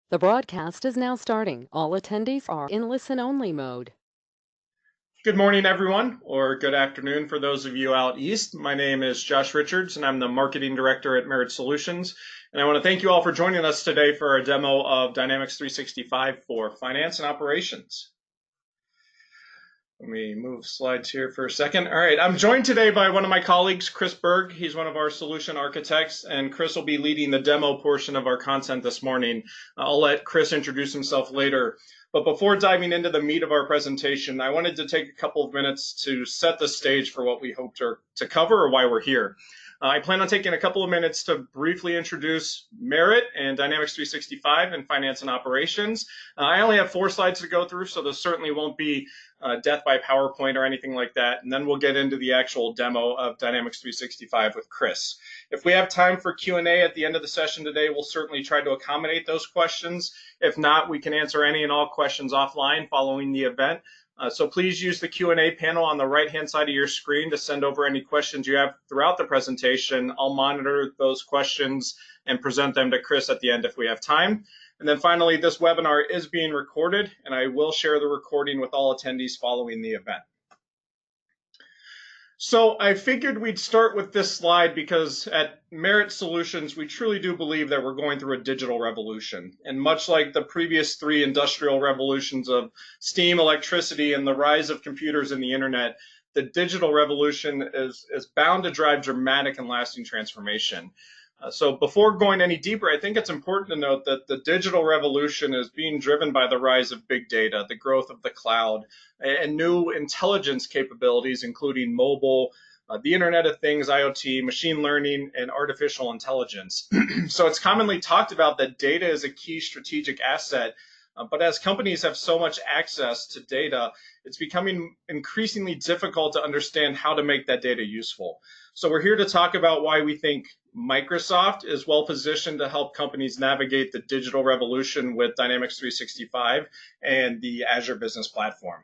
The broadcast is now starting. All attendees are in listen-only mode. Good morning, everyone, or good afternoon for those of you out east. My name is Josh Richards, and I'm the Marketing Director at Merit Solutions. And I want to thank you all for joining us today for our demo of Dynamics 365 for Finance and Operations. Let me move slides here for a second. All right, I'm joined today by one of my colleagues, Chris Berg. He's one of our solution architects, and Chris will be leading the demo portion of our content this morning. I'll let Chris introduce himself later. But before diving into the meat of our presentation, I wanted to take a couple of minutes to set the stage for what we hope to cover or why we're here. I plan on taking a couple of minutes to briefly introduce Merit and Dynamics 365 and Finance and Operations. I only have 4 slides to go through, so this certainly won't be death by PowerPoint or anything like that. And then we'll get into the actual demo of Dynamics 365 with Chris. If we have time for Q&A at the end of the session today, we'll certainly try to accommodate those questions. If not, we can answer any and all questions offline following the event. So please use the Q&A panel on the right-hand side of your screen to send over any questions you have throughout the presentation. I'll monitor those questions and present them to Chris at the end if we have time. And then finally, this webinar is being recorded, and I will share the recording with all attendees following the event. So I figured we'd start with this slide because at Merit Solutions, we truly do believe that we're going through a digital revolution. And much like the previous 3 industrial revolutions of steam, electricity, and the rise of computers and the internet, the digital revolution is bound to drive dramatic and lasting transformation. So before going any deeper, I think it's important to note that the digital revolution is being driven by the rise of big data, the growth of the cloud, and new intelligence capabilities, including mobile, the Internet of Things, IoT, machine learning, and artificial intelligence. So it's commonly talked about that data is a key strategic asset, but as companies have so much access to data, it's becoming increasingly difficult to understand how to make that data useful. So we're here to talk about why we think Microsoft is well positioned to help companies navigate the digital revolution with Dynamics 365 and the Azure Business Platform.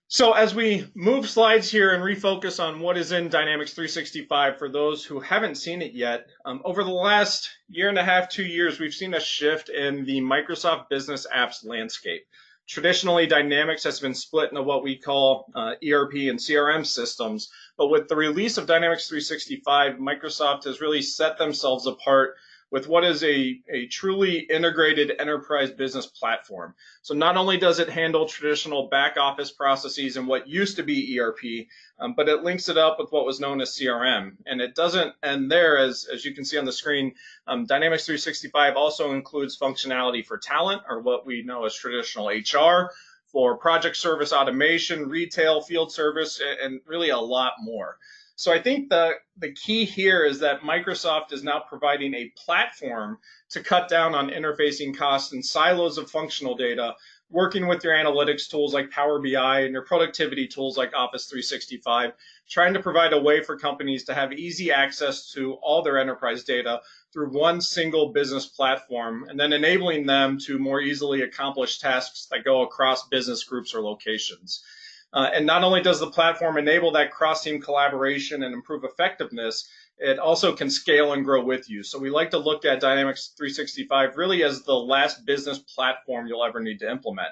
So as we move slides here and refocus on what is in Dynamics 365 for those who haven't seen it yet, over the last 1.5 years, 2 years, we've seen a shift in the Microsoft Business Apps landscape. Traditionally, Dynamics has been split into what we call ERP and CRM systems, but with the release of Dynamics 365, Microsoft has really set themselves apart with what is a truly integrated enterprise business platform. So not only does it handle traditional back office processes and what used to be ERP, but it links it up with what was known as CRM. And it doesn't end there, as you can see on the screen. Dynamics 365 also includes functionality for talent, or what we know as traditional HR, for project service automation, retail, field service, and really a lot more. So I think the key here is that Microsoft is now providing a platform to cut down on interfacing costs and silos of functional data, working with your analytics tools like Power BI and your productivity tools like Office 365, trying to provide a way for companies to have easy access to all their enterprise data through one single business platform, and then enabling them to more easily accomplish tasks that go across business groups or locations. And not only does the platform enable that cross-team collaboration and improve effectiveness, it also can scale and grow with you. So we like to look at Dynamics 365 really as the last business platform you'll ever need to implement.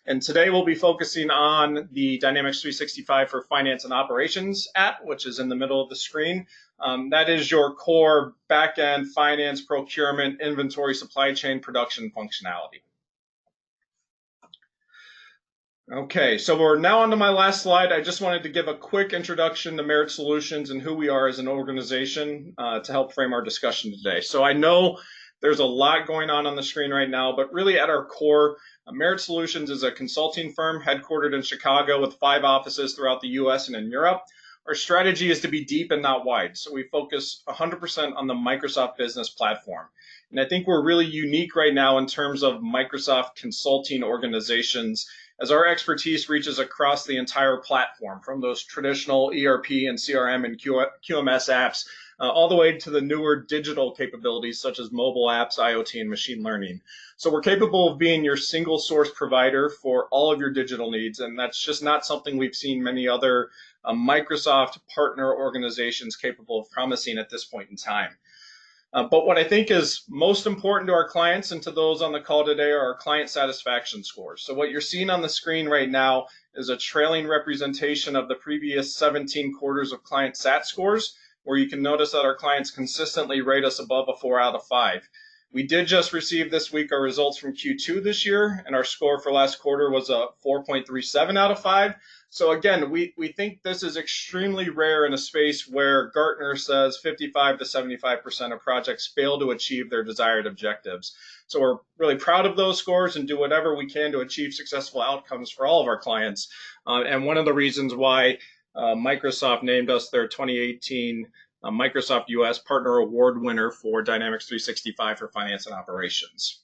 And today we'll be focusing on the Dynamics 365 for Finance and Operations app, which is in the middle of the screen. That is your core back-end finance, procurement, inventory, supply chain, production functionality. Okay, so we're now on to my last slide. I just wanted to give a quick introduction to Merit Solutions and who we are as an organization to help frame our discussion today. So I know there's a lot going on the screen right now, but really at our core, Merit Solutions is a consulting firm headquartered in Chicago with 5 offices throughout the US and in Europe. Our strategy is to be deep and not wide, so we focus 100% on the Microsoft Business Platform. And I think we're really unique right now in terms of Microsoft consulting organizations, as our expertise reaches across the entire platform, from those traditional ERP and CRM and QMS apps, all the way to the newer digital capabilities such as mobile apps, IoT, and machine learning. So we're capable of being your single source provider for all of your digital needs, and that's just not something we've seen many other Microsoft partner organizations capable of promising at this point in time. But what I think is most important to our clients and to those on the call today are our client satisfaction scores. So what you're seeing on the screen right now is a trailing representation of the previous 17 quarters of client SAT scores, where you can notice that our clients consistently rate us above a 4 out of 5. We did just receive this week our results from Q2 this year, and our score for last quarter was a 4.37 out of 5. So again, we think this is extremely rare in a space where Gartner says 55 to 75% of projects fail to achieve their desired objectives. So we're really proud of those scores and do whatever we can to achieve successful outcomes for all of our clients. And one of the reasons why Microsoft named us their 2018 Microsoft US Partner Award winner for Dynamics 365 for Finance and Operations.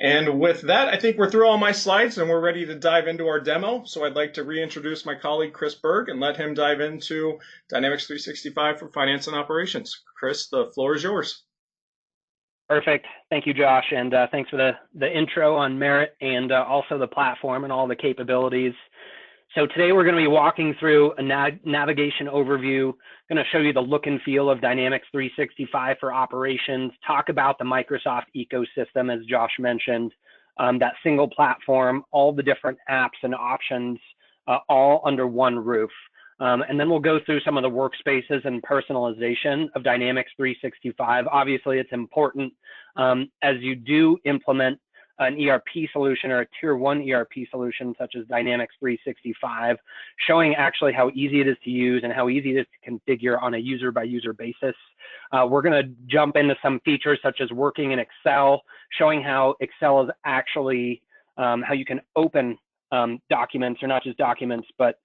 And with that, I think we're through all my slides and we're ready to dive into our demo. So I'd like to reintroduce my colleague, Chris Berg, and let him dive into Dynamics 365 for Finance and Operations. Chris, the floor is yours. Perfect. Thank you, Josh. And thanks for the intro on Merit and also the platform and all the capabilities. So today we're going to be walking through a navigation overview, going to show you the look and feel of Dynamics 365 for Operations, talk about the Microsoft ecosystem, as Josh mentioned, that single platform, all the different apps and options, all under one roof. And then we'll go through some of the workspaces and personalization of Dynamics 365. Obviously, it's important as you do implement an ERP solution or a tier 1 ERP solution such as Dynamics 365, showing actually how easy it is to use and how easy it is to configure on a user by user basis. We're going to jump into some features such as working in Excel, showing how Excel is actually how you can open documents, or not just documents, but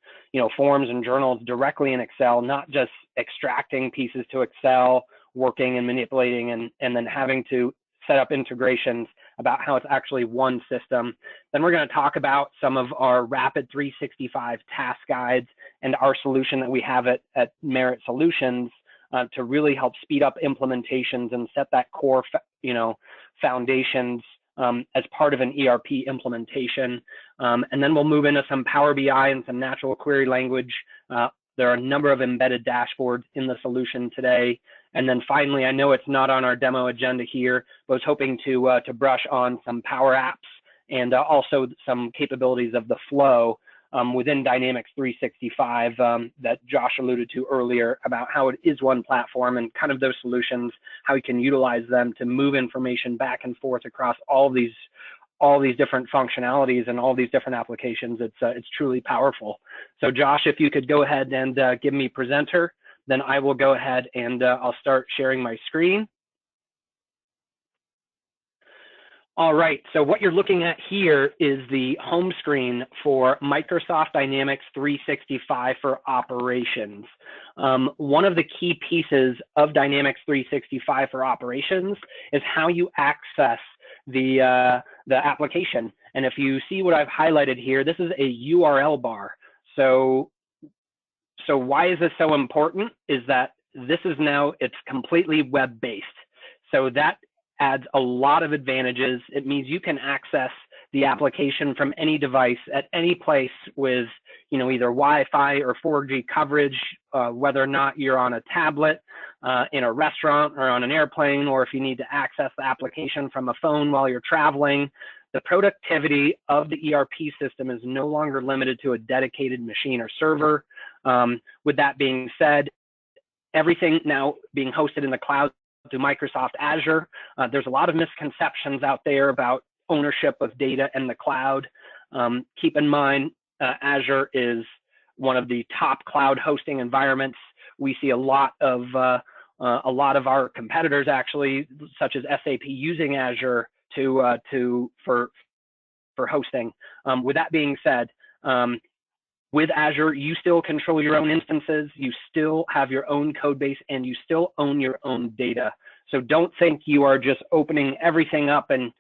forms and journals directly in Excel, not just extracting pieces to Excel, working and manipulating, and then having to set up integrations about how it's actually one system. Then we're going to talk about some of our rapid 365 task guides and our solution that we have at Merit Solutions to really help speed up implementations and set that core foundations as part of an ERP implementation. And then we'll move into some Power BI and some natural query language. There are a number of embedded dashboards in the solution today. And then finally, I know it's not on our demo agenda here, but I was hoping to brush on some Power Apps and also some capabilities of the flow within Dynamics 365 that Josh alluded to earlier about how it is one platform and kind of those solutions, how you can utilize them to move information back and forth across all these different functionalities and all these different applications. It's truly powerful. So Josh, if you could go ahead and give me presenter, then I will go ahead and I'll start sharing my screen. All right, so what you're looking at here is the home screen for Microsoft Dynamics 365 for Operations. One of the key pieces of Dynamics 365 for Operations is how you access the application. And if you see what I've highlighted here, this is a URL bar. So why is this so important? Is that this is now, it's completely web-based. So that adds a lot of advantages. It means you can access the application from any device at any place with, either Wi-Fi or 4G coverage, whether or not you're on a tablet, in a restaurant or on an airplane, or if you need to access the application from a phone while you're traveling. The productivity of the ERP system is no longer limited to a dedicated machine or server. With that being said, everything now being hosted in the cloud through Microsoft Azure. There's a lot of misconceptions out there about ownership of data in the cloud. Keep in mind, Azure is one of the top cloud hosting environments. We see a lot of our competitors actually, such as SAP, using Azure for hosting. With that being said, with Azure, you still control your own instances, you still have your own code base, and you still own your own data. So don't think you are just opening everything up and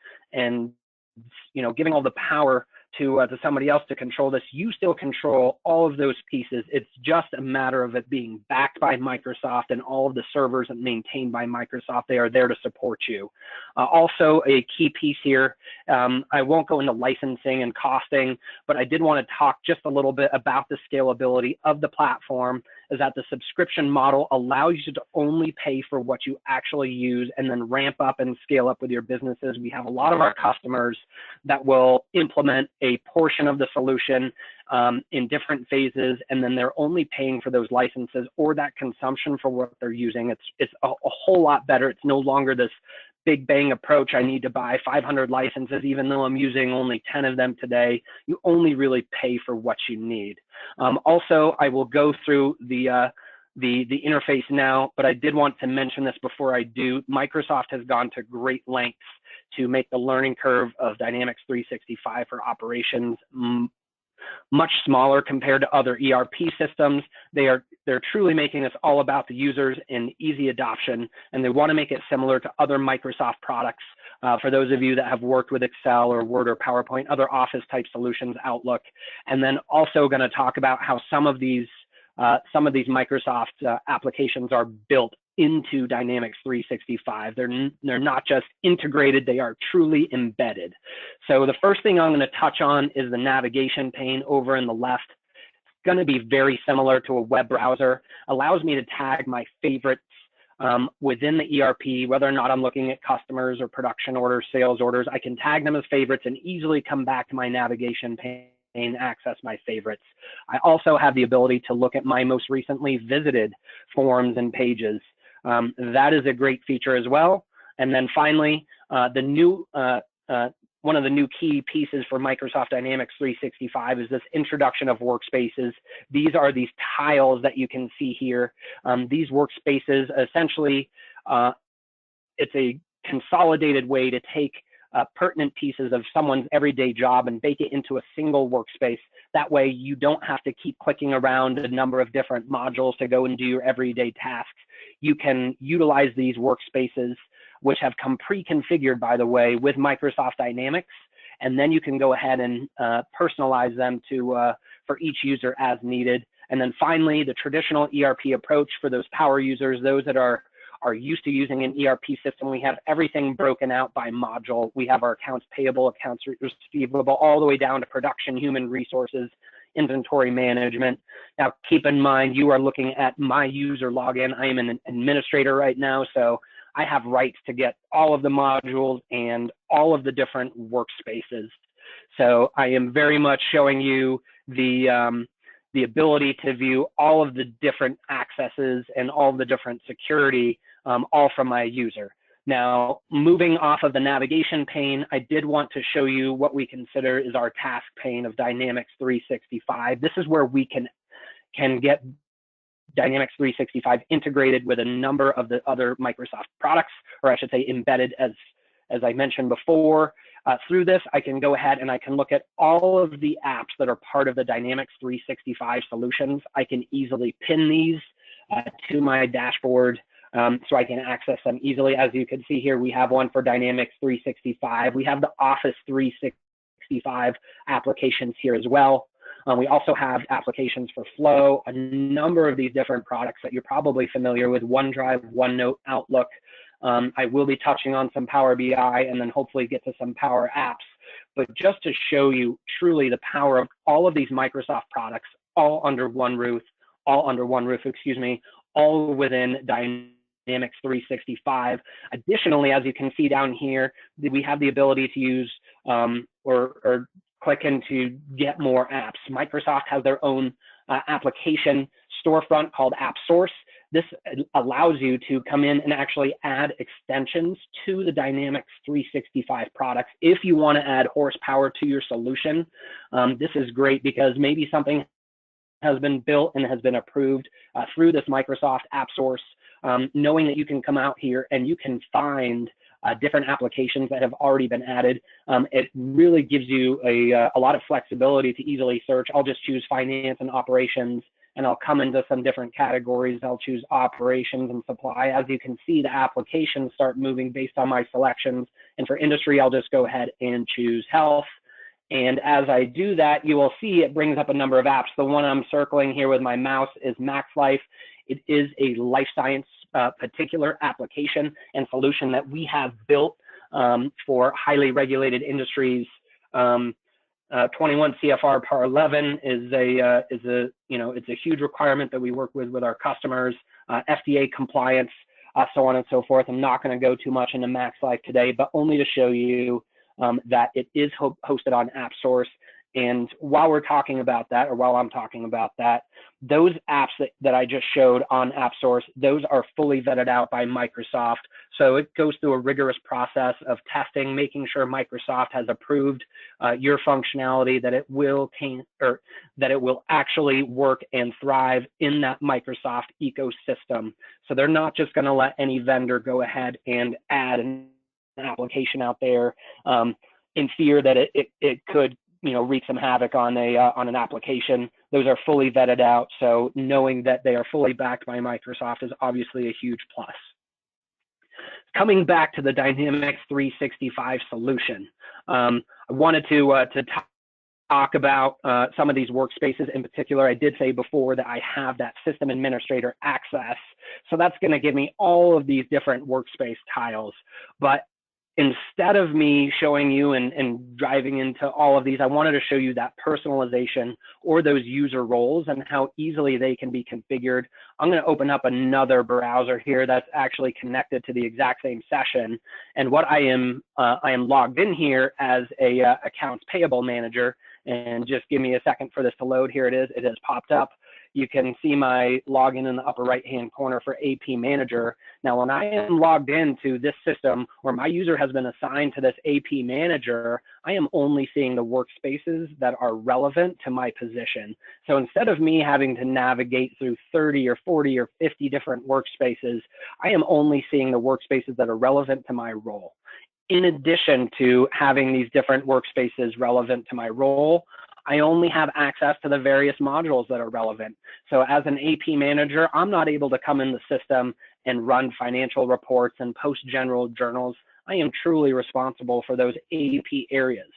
giving all the power to somebody else to control this. You still control all of those pieces. It's just a matter of it being backed by Microsoft, and all of the servers and maintained by Microsoft. They are there to support you. Also, a key piece here, I won't go into licensing and costing, but I did want to talk just a little bit about the scalability of the platform is that the subscription model allows you to only pay for what you actually use and then ramp up and scale up with your businesses. We have a lot of our customers that will implement a portion of the solution in different phases, and then they're only paying for those licenses or that consumption for what they're using. It's a whole lot better. It's no longer this big bang approach. I need to buy 500 licenses, even though I'm using only 10 of them today. You only really pay for what you need. Also, I will go through the interface now, but I did want to mention this before I do. Microsoft has gone to great lengths to make the learning curve of Dynamics 365 for operations much smaller compared to other ERP systems. They're truly making this all about the users and easy adoption, and they want to make it similar to other Microsoft products. For those of you that have worked with Excel or Word or PowerPoint, other Office type solutions, Outlook, and then also going to talk about how some of these Microsoft applications are built into Dynamics 365. They're not just integrated, they are truly embedded. So the first thing I'm going to touch on is the navigation pane over in the left. It's going to be very similar to a web browser. Allows me to tag my favorites within the ERP, whether or not I'm looking at customers or production orders, sales orders. I can tag them as favorites and easily come back to my navigation pane, access my favorites. I also have the ability to look at my most recently visited forms and pages. That is a great feature as well. And then finally, one of the new key pieces for Microsoft Dynamics 365 is this introduction of workspaces. These are these tiles that you can see here. These workspaces, essentially, it's a consolidated way to take pertinent pieces of someone's everyday job and bake it into a single workspace. That way you don't have to keep clicking around a number of different modules to go and do your everyday tasks. You can utilize these workspaces, which have come pre-configured, by the way, with Microsoft Dynamics, and then you can go ahead and personalize them for each user as needed. And then finally, the traditional ERP approach for those power users, those that are used to using an ERP system, we have everything broken out by module. We have our accounts payable, accounts receivable, all the way down to production, human resources, inventory management. Now, keep in mind, you are looking at my user login. I am an administrator right now, so I have rights to get all of the modules and all of the different workspaces. So I am very much showing you the ability to view all of the different accesses and all of the different security, all from my user. Now, moving off of the navigation pane, I did want to show you what we consider is our task pane of Dynamics 365. This is where we can get Dynamics 365 integrated with a number of the other Microsoft products, or I should say embedded, as I mentioned before. Through this, I can go ahead and I can look at all of the apps that are part of the Dynamics 365 solutions. I can easily pin these to my dashboard so I can access them easily. As you can see here, we have one for Dynamics 365. We have the Office 365 applications here as well. We also have applications for Flow, a number of these different products that you're probably familiar with: OneDrive, OneNote, Outlook. I will be touching on some Power BI and then hopefully get to some Power Apps. But just to show you truly the power of all of these Microsoft products, all under one roof, all within Dynamics 365. Additionally, as you can see down here, we have the ability to use or click into get more apps. Microsoft has their own application storefront called App Source. This allows you to come in and actually add extensions to the Dynamics 365 products. If you want to add horsepower to your solution, this is great because maybe something has been built and has been approved through this Microsoft App Source, knowing that you can come out here and you can find different applications that have already been added. It really gives you a lot of flexibility to easily search. I'll just choose finance and operations, and I'll come into some different categories. I'll choose operations and supply. As you can see, the applications start moving based on my selections. And for industry, I'll just go ahead and choose health. And as I do that, you will see it brings up a number of apps. The one I'm circling here with my mouse is MaxLife. It is a life science particular application and solution that we have built for highly regulated industries 21 CFR Par 11 is a it's a huge requirement that we work with our customers. FDA compliance, so on and so forth. I'm not going to go too much into Max Life today, but only to show you that it is hosted on AppSource. And while we're talking about that, or while I'm talking about that, those apps that I just showed on AppSource, those are fully vetted out by Microsoft. So it goes through a rigorous process of testing, making sure Microsoft has approved your functionality, that it will actually work and thrive in that Microsoft ecosystem. So they're not just going to let any vendor go ahead and add an application out there in fear that it could wreak some havoc on an application. Those are fully vetted out, so knowing that they are fully backed by Microsoft is obviously a huge plus. Coming back to the Dynamics 365 solution, I wanted to talk about some of these workspaces in particular. I did say before that I have that system administrator access, so that's going to give me all of these different workspace tiles. But instead of me showing you and driving into all of these, I wanted to show you that personalization or those user roles and how easily they can be configured. I'm going to open up another browser here that's actually connected to the exact same session. And what I am logged in here as a accounts payable manager. And just give me a second for this to load. Here it is. It has popped up. You can see my login in the upper right-hand corner for AP Manager. Now, when I am logged into this system or my user has been assigned to this AP Manager, I am only seeing the workspaces that are relevant to my position. So instead of me having to navigate through 30 or 40 or 50 different workspaces, I am only seeing the workspaces that are relevant to my role. In addition to having these different workspaces relevant to my role, I only have access to the various modules that are relevant. So as an AP manager, I'm not able to come in the system and run financial reports and post general journals. I am truly responsible for those AP areas.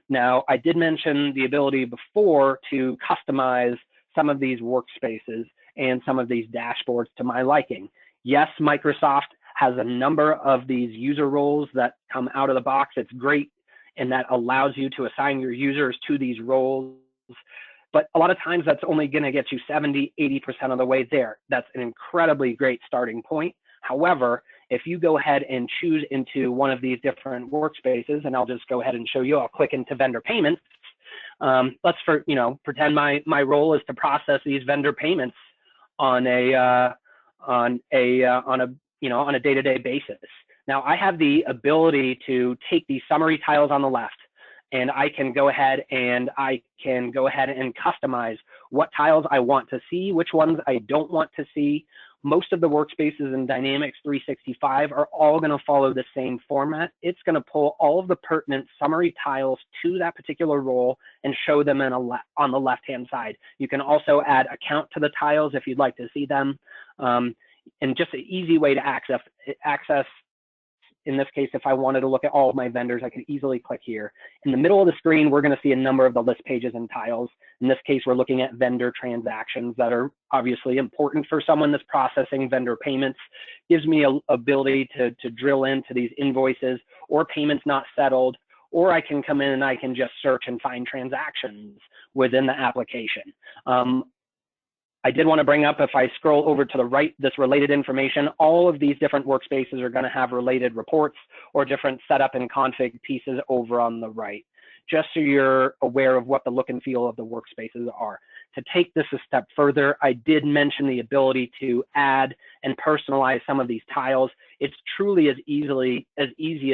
Now, I did mention the ability before to customize some of these workspaces and some of these dashboards to my liking. Yes, Microsoft has a number of these user roles that come out of the box. It's great, and that allows you to assign your users to these roles. But a lot of times that's only going to get you 70, 80% of the way there. That's an incredibly great starting point. However, if you go ahead and choose into one of these different workspaces, and I'll just go ahead and show you, I'll click into vendor payments. Let's pretend my role is to process these vendor payments on a day-to-day basis. Now I have the ability to take these summary tiles on the left, and I can go ahead and customize what tiles I want to see, which ones I don't want to see. Most of the workspaces in Dynamics 365 are all going to follow the same format. It's going to pull all of the pertinent summary tiles to that particular role and show them on the left-hand side. You can also add a count to the tiles if you'd like to see them. And just an easy way to access, in this case, if I wanted to look at all of my vendors, I could easily click here. In the middle of the screen, we're going to see a number of the list pages and tiles. In this case, we're looking at vendor transactions that are obviously important for someone that's processing vendor payments. Gives me an ability to drill into these invoices or payments not settled, or I can come in and I can just search and find transactions within the application. I did want to bring up, if I scroll over to the right, this related information, all of these different workspaces are going to have related reports or different setup and config pieces over on the right, just so you're aware of what the look and feel of the workspaces are. To take this a step further, I did mention the ability to add and personalize some of these tiles. It's truly as easy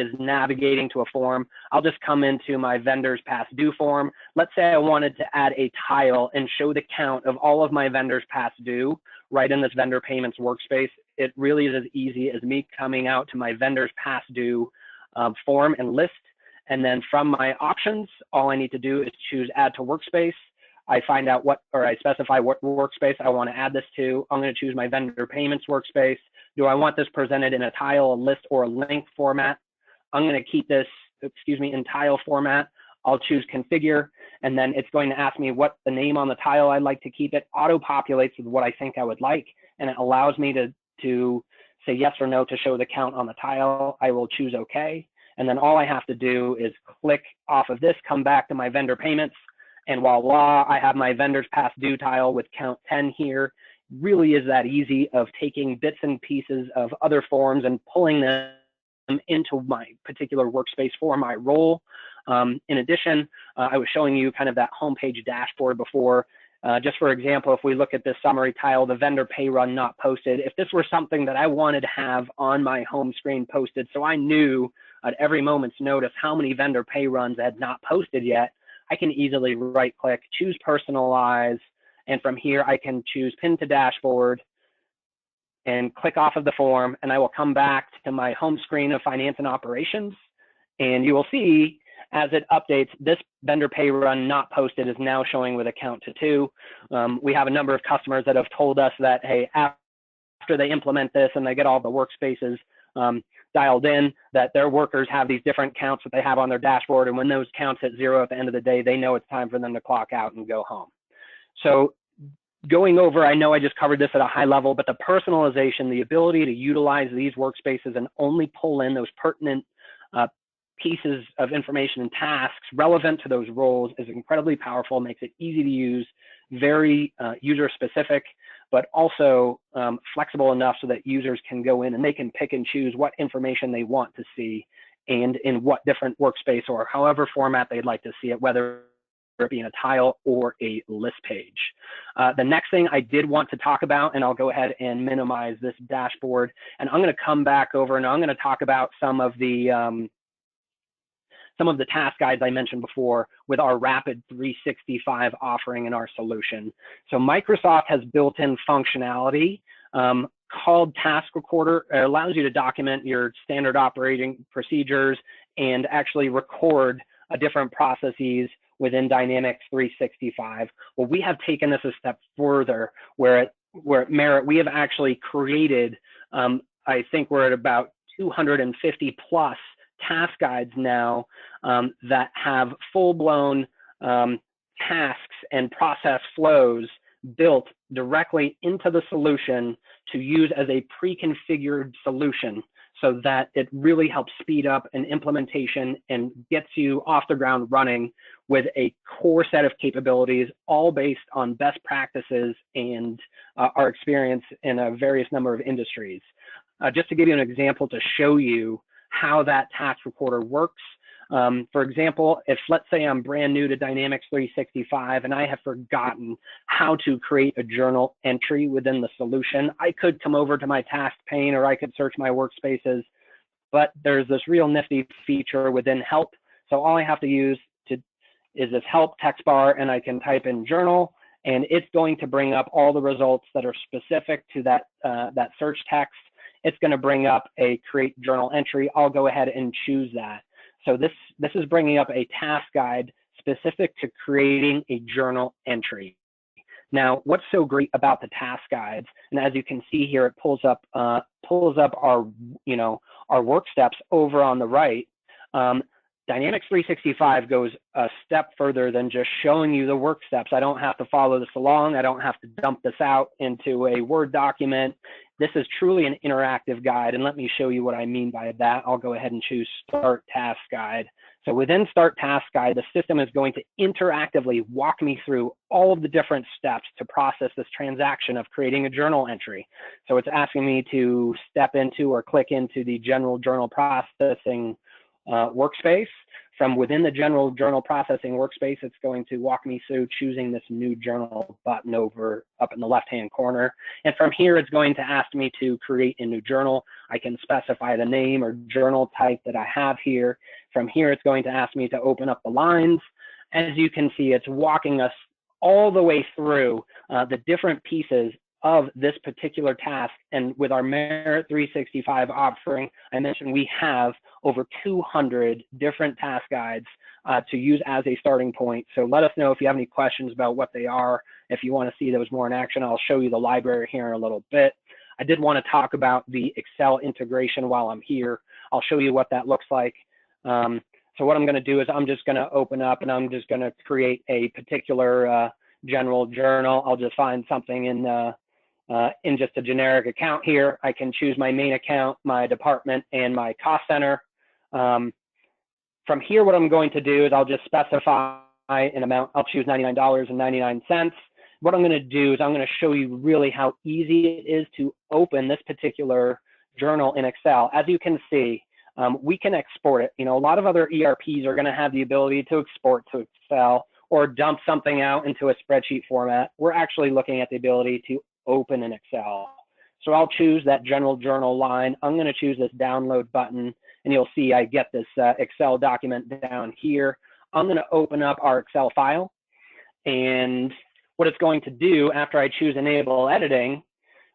as navigating to a form. I'll just come into my vendors past due form. Let's say I wanted to add a tile and show the count of all of my vendors past due right in this vendor payments workspace. It really is as easy as me coming out to my vendors past due form and list. And then from my options, all I need to do is choose add to workspace. I find out I specify what workspace I want to add this to. I'm going to choose my vendor payments workspace. Do I want this presented in a tile, a list, or a link format? I'm going to keep this, in tile format. I'll choose configure, and then it's going to ask me what the name on the tile I'd like to keep. It auto-populates with what I think I would like, and it allows me to say yes or no to show the count on the tile. I will choose OK. And then all I have to do is click off of this, come back to my vendor payments, and voila, I have my vendors past due tile with count 10 here. Really is that easy of taking bits and pieces of other forms and pulling them into my particular workspace for my role. In addition, I was showing you kind of that homepage dashboard before. Just for example, if we look at this summary tile, the vendor pay run not posted, if this were something that I wanted to have on my home screen posted, so I knew at every moment's notice how many vendor pay runs I had not posted yet, I can easily right click, choose personalize, and from here I can choose pin to dashboard and click off of the form, and I will come back to my home screen of finance and operations, and you will see as it updates, this vendor pay run not posted is now showing with a count to 2. We have a number of customers that have told us that, hey, after they implement this and they get all the workspaces dialed in, that their workers have these different counts that they have on their dashboard, and when those counts hit 0 at the end of the day, they know it's time for them to clock out and go home. So going over, I know I just covered this at a high level, but the personalization, the ability to utilize these workspaces and only pull in those pertinent pieces of information and tasks relevant to those roles is incredibly powerful, makes it easy to use, very user specific, but also flexible enough so that users can go in and they can pick and choose what information they want to see and in what different workspace or however format they'd like to see it, whether it be in a tile or a list page. The next thing I did want to talk about, and I'll go ahead and minimize this dashboard, and I'm going to come back over and I'm going to talk about some of the task guides I mentioned before with our Rapid 365 offering in our solution. So Microsoft has built-in functionality called Task Recorder. It allows you to document your standard operating procedures and actually record different processes within Dynamics 365. Well, we have taken this a step further where at Merit, we have actually created, I think we're at about 250 plus task guides now that have full-blown tasks and process flows built directly into the solution to use as a pre-configured solution so that it really helps speed up an implementation and gets you off the ground running with a core set of capabilities, all based on best practices and our experience in a various number of industries. Just to give you an example to show you how that task recorder works. For example, if let's say I'm brand new to Dynamics 365 and I have forgotten how to create a journal entry within the solution, I could come over to my task pane or I could search my workspaces, but there's this real nifty feature within help. So all I have to use is this help text bar and I can type in journal and it's going to bring up all the results that are specific to that search text. It's going to bring up a create journal entry. I'll go ahead and choose that. So this is bringing up a task guide specific to creating a journal entry. Now, what's so great about the task guides, and as you can see here, it pulls up our our work steps over on the right. Dynamics 365 goes a step further than just showing you the work steps. I don't have to follow this along. I don't have to dump this out into a Word document. This is truly an interactive guide, and let me show you what I mean by that. I'll go ahead and choose Start Task Guide. So within Start Task Guide, the system is going to interactively walk me through all of the different steps to process this transaction of creating a journal entry. So it's asking me to step into or click into the general journal processing workspace. From within the general journal processing workspace, it's going to walk me through choosing this new journal button over up in the left-hand corner. And from here, it's going to ask me to create a new journal. I can specify the name or journal type that I have here. From here, it's going to ask me to open up the lines. As you can see, it's walking us all the way through the different pieces of this particular task. And with our Merit 365 offering, I mentioned we have over 200 different task guides to use as a starting point. So let us know if you have any questions about what they are. If you want to see those more in action, I'll show you the library here in a little bit. I did want to talk about the Excel integration while I'm here. I'll show you what that looks like. So what I'm going to do is I'm just going to open up and I'm just going to create a particular general journal. I'll just find something in just a generic account here. I can choose my main account, my department, and my cost center. From here, what I'm going to do is I'll just specify an amount. I'll choose $99.99. What I'm going to do is I'm going to show you really how easy it is to open this particular journal in Excel. As you can see, we can export it. A lot of other ERPs are going to have the ability to export to Excel or dump something out into a spreadsheet format. We're actually looking at the ability to open in Excel. So I'll choose that general journal line. I'm going to choose this download button, and you'll see I get this Excel document down here. I'm going to open up our Excel file, and what it's going to do after I choose enable editing,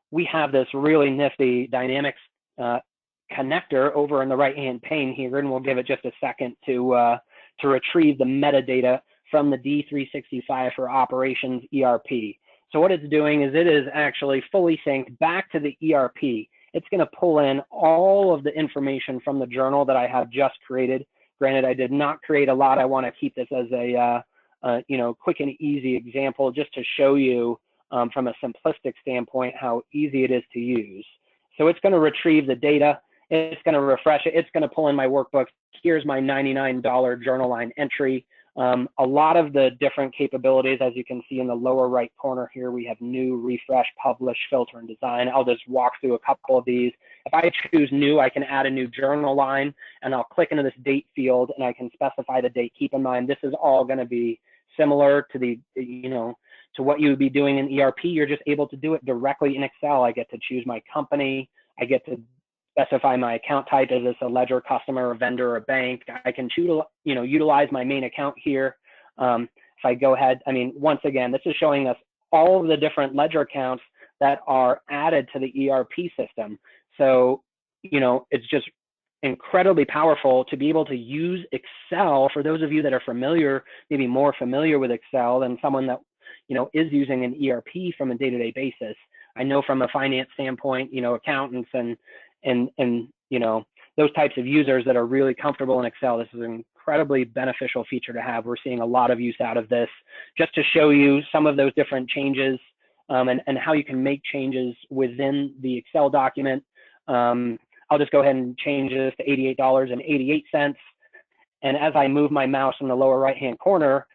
we have this really nifty Dynamics connector over in the right-hand pane here, and we'll give it just a second to retrieve the metadata from the D365 for Operations ERP. So what it's doing is it is actually fully synced back to the ERP. It's going to pull in all of the information from the journal that I have just created. Granted, I did not create a lot. I want to keep this as a quick and easy example just to show you from a simplistic standpoint how easy it is to use. So it's going to retrieve the data. It's going to refresh it. It's going to pull in my workbook. Here's my $99 journal line entry. A lot of the different capabilities, as you can see in the lower right corner here, we have new, refresh, publish, filter, and design. I'll just walk through a couple of these. If I choose new, I can add a new journal line, and I'll click into this date field, and I can specify the date. Keep in mind, this is all going to be similar to to what you would be doing in ERP. You're just able to do it directly in Excel. I get to choose my company. I get to specify my account type. Is this a ledger, customer, a vendor, a bank? I can choose, utilize my main account here. If I go ahead, once again, this is showing us all of the different ledger accounts that are added to the ERP system. So, it's just incredibly powerful to be able to use Excel. For those of you that are familiar, maybe more familiar with Excel than someone that, is using an ERP from a day-to-day basis. I know from a finance standpoint, accountants and those types of users that are really comfortable in Excel, this is an incredibly beneficial feature to have. We're seeing a lot of use out of this. Just to show you some of those different changes and how you can make changes within the Excel document. I'll just go ahead and change this to $88.88. And as I move my mouse in the lower right-hand corner,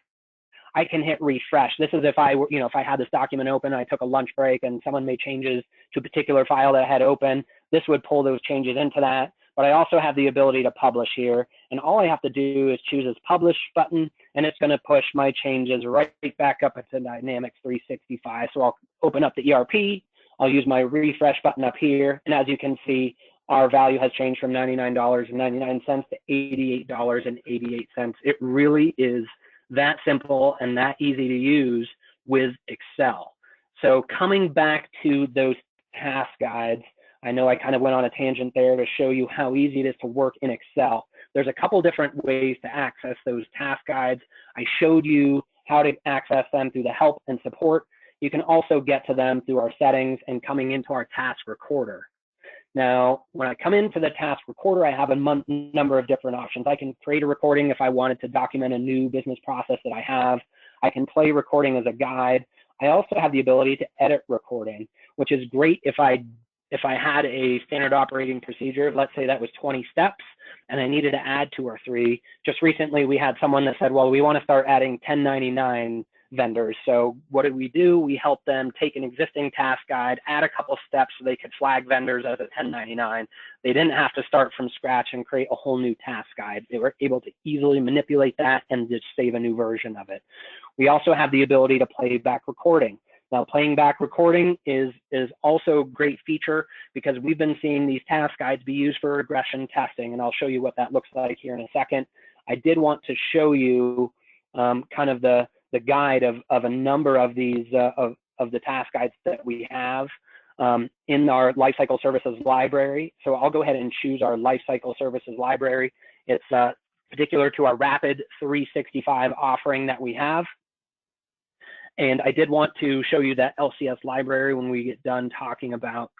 I can hit refresh. This is if I were, if I had this document open, I took a lunch break and someone made changes to a particular file that I had open, this would pull those changes into that. But I also have the ability to publish here. And all I have to do is choose this publish button, and it's going to push my changes right back up into Dynamics 365. So I'll open up the ERP. I'll use my refresh button up here. And as you can see, our value has changed from $99.99 to $88.88. It really is that simple and that easy to use with Excel. So coming back to those task guides, I know I kind of went on a tangent there to show you how easy it is to work in Excel. There's a couple different ways to access those task guides. I showed you how to access them through the help and support. You can also get to them through our settings and coming into our task recorder. Now, when I come into the task recorder, I have a number of different options. I can create a recording if I wanted to document a new business process that I have. I can play recording as a guide. I also have the ability to edit recording, which is great if I had a standard operating procedure. Let's say that was 20 steps and I needed to add 2 or 3. Just recently, we had someone that said, well, we want to start adding 1099 vendors. So what did we do? We helped them take an existing task guide, add a couple steps so they could flag vendors as a 1099. They didn't have to start from scratch and create a whole new task guide. They were able to easily manipulate that and just save a new version of it. We also have the ability to play back recording. Now, playing back recording is also a great feature because we've been seeing these task guides be used for regression testing, and I'll show you what that looks like here in a second. I did want to show you kind of the guide of a number of these of the task guides that we have in our Lifecycle Services library. So I'll go ahead and choose our Lifecycle Services library. It's particular to our Rapid 365 offering that we have. And I did want to show you that LCS library when we get done talking about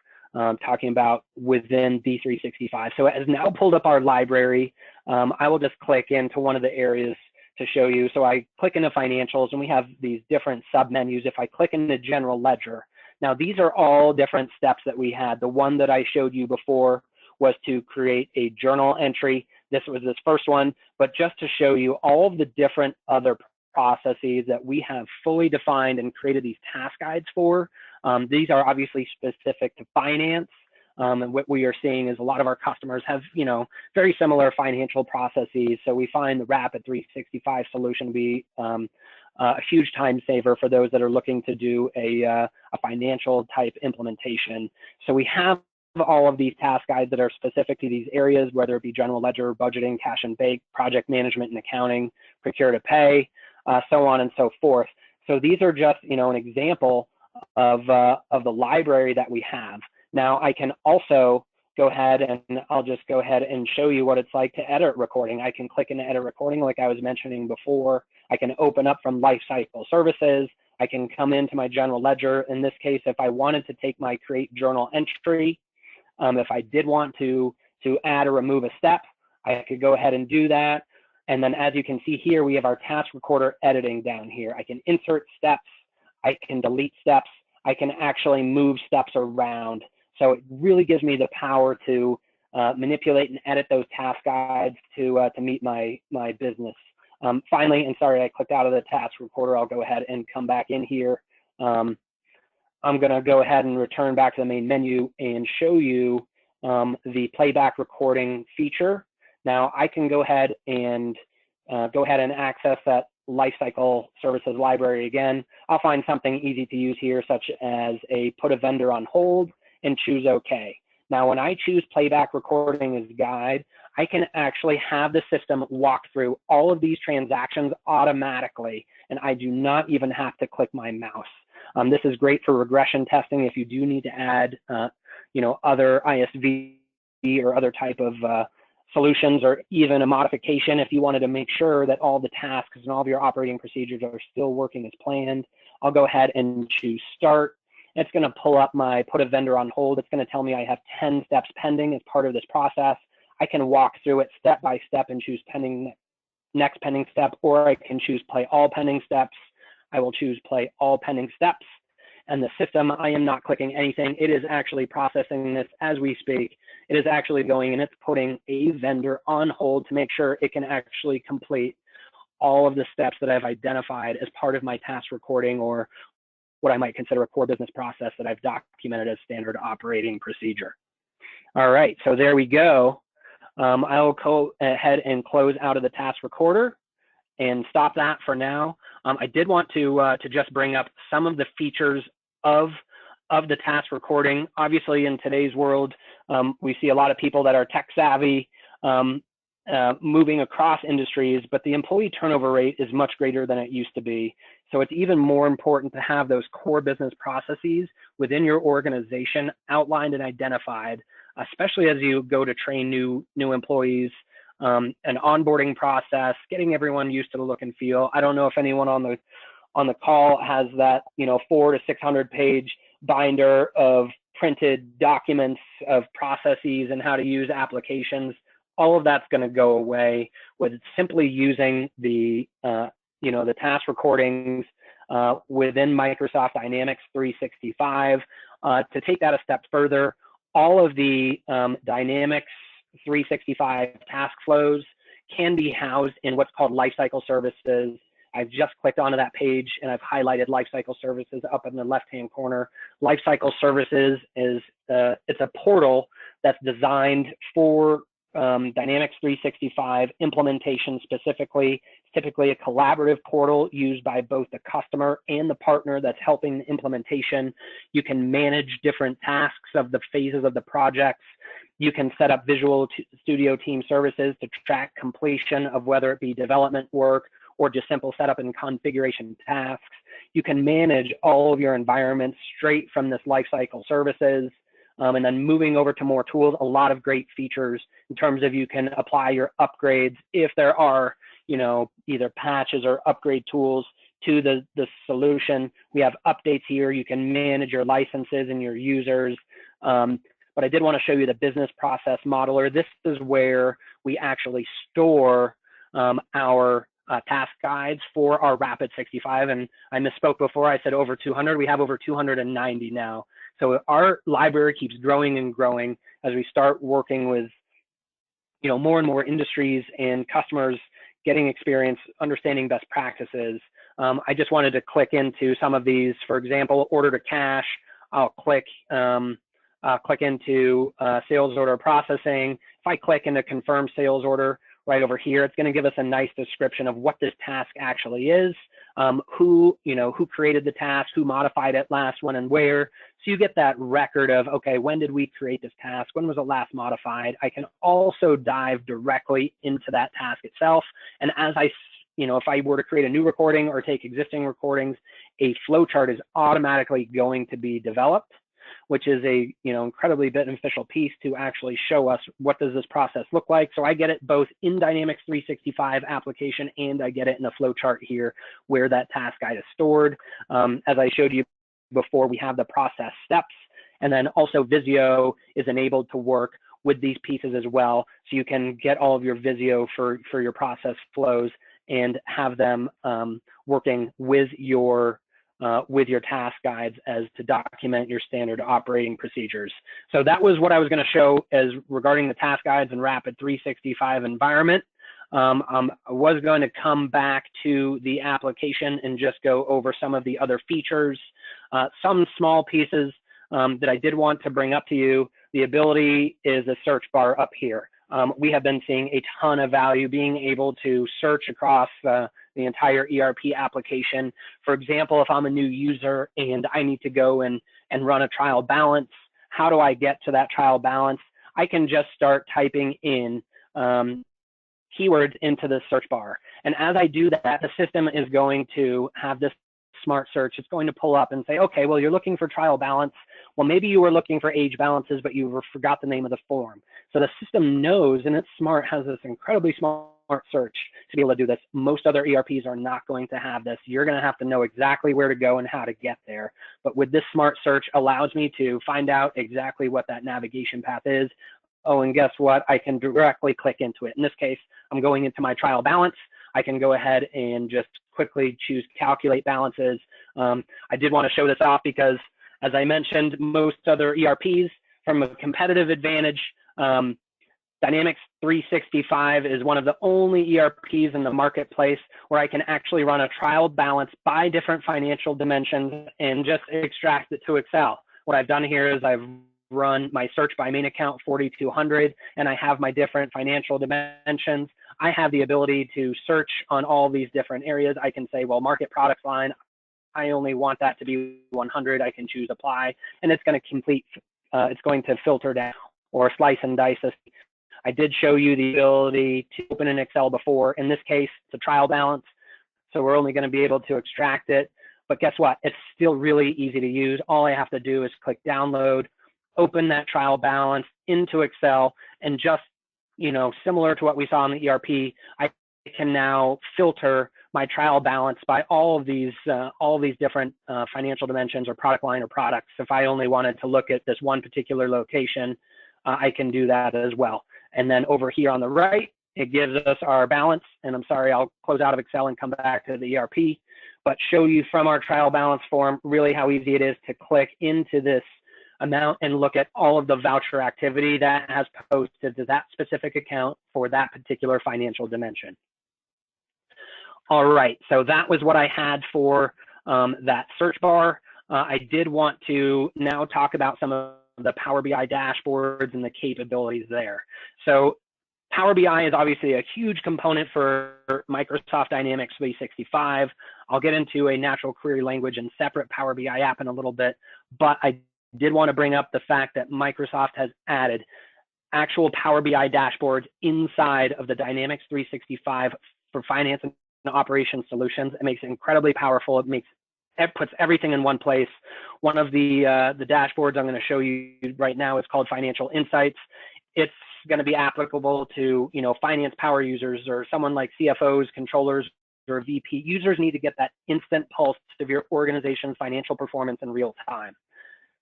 within D365. So it has now pulled up our library. I will just click into one of the areas to show you. So I click into financials and we have these different submenus. If I click into general ledger, now these are all different steps that we had. The one that I showed you before was to create a journal entry. This was this first one, but just to show you all of the different other processes that we have fully defined and created these task guides for. These are obviously specific to finance. And what we are seeing is a lot of our customers have, very similar financial processes. So we find the Rapid 365 solution to be a huge time saver for those that are looking to do a financial type implementation. So we have all of these task guides that are specific to these areas, whether it be general ledger, budgeting, cash and bank, project management and accounting, procure to pay, so on and so forth. So these are just, an example of the library that we have. Now I can also go ahead and I'll just go ahead and show you what it's like to edit recording. I can click into edit recording like I was mentioning before. I can open up from Lifecycle Services. I can come into my general ledger. In this case, if I wanted to take my create journal entry, if I did want to add or remove a step, I could go ahead and do that. And then as you can see here, we have our task recorder editing down here. I can insert steps, I can delete steps, I can actually move steps around. So it really gives me the power to manipulate and edit those task guides to meet my business. Finally, and sorry, I clicked out of the task recorder. I'll go ahead and come back in here. I'm going to go ahead and return back to the main menu and show you the playback recording feature. Now I can go ahead and access that Lifecycle Services library again. I'll find something easy to use here, such as put a vendor on hold and choose OK. Now, when I choose playback recording as guide, I can actually have the system walk through all of these transactions automatically, and I do not even have to click my mouse. This is great for regression testing if you do need to add, other ISV or other type of solutions, or even a modification if you wanted to make sure that all the tasks and all of your operating procedures are still working as planned. I'll go ahead and choose start. It's going to pull up my put a vendor on hold. It's going to tell me I have 10 steps pending as part of this process. I can walk through it step by step and choose next pending step, or I can choose play all pending steps. I will choose play all pending steps. And the system, I am not clicking anything. It is actually processing this as we speak. It is actually going and it's putting a vendor on hold to make sure it can actually complete all of the steps that I've identified as part of my task recording, or what I might consider a core business process that I've documented as standard operating procedure. All right, so there we go. I'll go ahead and close out of the task recorder and stop that for now. I did want to just bring up some of the features of the task recording. Obviously, in today's world, we see a lot of people that are tech savvy, moving across industries, but the employee turnover rate is much greater than it used to be. So it's even more important to have those core business processes within your organization outlined and identified, especially as you go to train new employees, an onboarding process, getting everyone used to the look and feel. I don't know if anyone on the call has that 400 to 600 page binder of printed documents of processes and how to use applications. All of that's going to go away with simply using the task recordings within Microsoft Dynamics 365. To take that a step further, all of the Dynamics 365 task flows can be housed in what's called Lifecycle Services. I've just clicked onto that page and I've highlighted Lifecycle Services up in the left-hand corner. Lifecycle Services is it's a portal that's designed for Dynamics 365 implementation specifically. It's typically a collaborative portal used by both the customer and the partner that's helping the implementation. You can manage different tasks of the phases of the projects. You can set up Visual Studio Team services to track completion of whether it be development work or just simple setup and configuration tasks. You can manage all of your environments straight from this Lifecycle Services. And then moving over to more tools, a lot of great features in terms of you can apply your upgrades if there are, either patches or upgrade tools to the solution. We have updates here. You can manage your licenses and your users. But I did want to show you the business process modeler. This is where we actually store our task guides for our Rapid 65. And I misspoke before. I said over 200. We have over 290 now. So our library keeps growing and growing as we start working with more and more industries and customers getting experience understanding best practices. I just wanted to click into some of these. For example, order to cash. I'll click into sales order processing. If I click into confirm sales order right over here, it's going to give us a nice description of what this task actually is, who created the task, who modified it last, when, and where. So you get that record of, okay, when did we create this task? When was it last modified? I can also dive directly into that task itself. And as if I were to create a new recording or take existing recordings, a flowchart is automatically going to be developed, which is a incredibly beneficial piece to actually show us what does this process look like. So I get it both in Dynamics 365 application, and I get it in a flowchart here where that task guide is stored. As I showed you before, we have the process steps, and then also Visio is enabled to work with these pieces as well. So you can get all of your Visio for your process flows and have them working with your task guides as to document your standard operating procedures. So that was what I was going to show as regarding the task guides and Rapid 365 environment. I was going to come back to the application and just go over some of the other features, some small pieces that I did want to bring up to you. The ability is a search bar up here. We have been seeing a ton of value being able to search across the entire ERP application. For example, if I'm a new user and I need to go and run a trial balance, how do I get to that trial balance? I can just start typing in keywords into the search bar. And as I do that, the system is going to have this smart search. It's going to pull up and say, okay, well, you're looking for trial balance. Well, maybe you were looking for age balances, but you forgot the name of the form. So the system knows, and it's smart, has this incredibly smart search to be able to do this. Most other ERPs are not going to have this. You're going to have to know exactly where to go and how to get there. But with this smart search allows me to find out exactly what that navigation path is. Oh, and guess what? I can directly click into it. In this case, I'm going into my trial balance. I can go ahead and just quickly choose calculate balances. I did want to show this off because, as I mentioned, most other ERPs, from a competitive advantage, Dynamics 365 is one of the only ERPs in the marketplace where I can actually run a trial balance by different financial dimensions and just extract it to Excel. What I've done here is I've run my search by main account 4200, and I have my different financial dimensions. I have the ability to search on all these different areas. I can say, well, market products line, I only want that to be 100. I can choose apply, and it's going to filter down or slice and dice this. I did show you the ability to open an Excel before. In this case, it's a trial balance, so we're only going to be able to extract it. But guess what? It's still really easy to use. All I have to do is click download, open that trial balance into Excel, and just, similar to what we saw in the ERP, I can now filter my trial balance by all of these different financial dimensions or product line or products. If I only wanted to look at this one particular location, I can do that as well. And then over here on the right, it gives us our balance. And I'm sorry, I'll close out of Excel and come back to the ERP, but show you from our trial balance form really how easy it is to click into this amount and look at all of the voucher activity that has posted to that specific account for that particular financial dimension. All right, so that was what I had for that search bar. I did want to now talk about some of the Power BI dashboards and the capabilities there. So Power BI is obviously a huge component for Microsoft Dynamics 365. I'll get into a natural query language and separate Power BI app in a little bit, but I did want to bring up the fact that Microsoft has added actual Power BI dashboards inside of the Dynamics 365 for finance and operations solutions. It makes it incredibly powerful. It puts everything in one place. One of the dashboards I'm going to show you right now is called Financial Insights. It's going to be applicable to finance power users or someone like CFOs, controllers, or VP. Users need to get that instant pulse of your organization's financial performance in real time.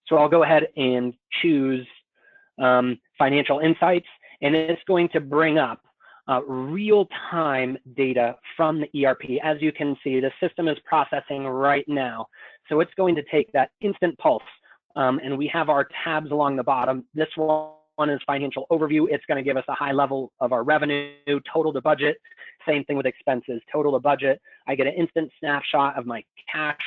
So I'll go ahead and choose Financial Insights, and it's going to bring up real-time data from the ERP. As you can see, the system is processing right now. So it's going to take that instant pulse, and we have our tabs along the bottom. This will one is financial overview. It's going to give us a high level of our revenue, total to budget. Same thing with expenses, total to budget. I get an instant snapshot of my cash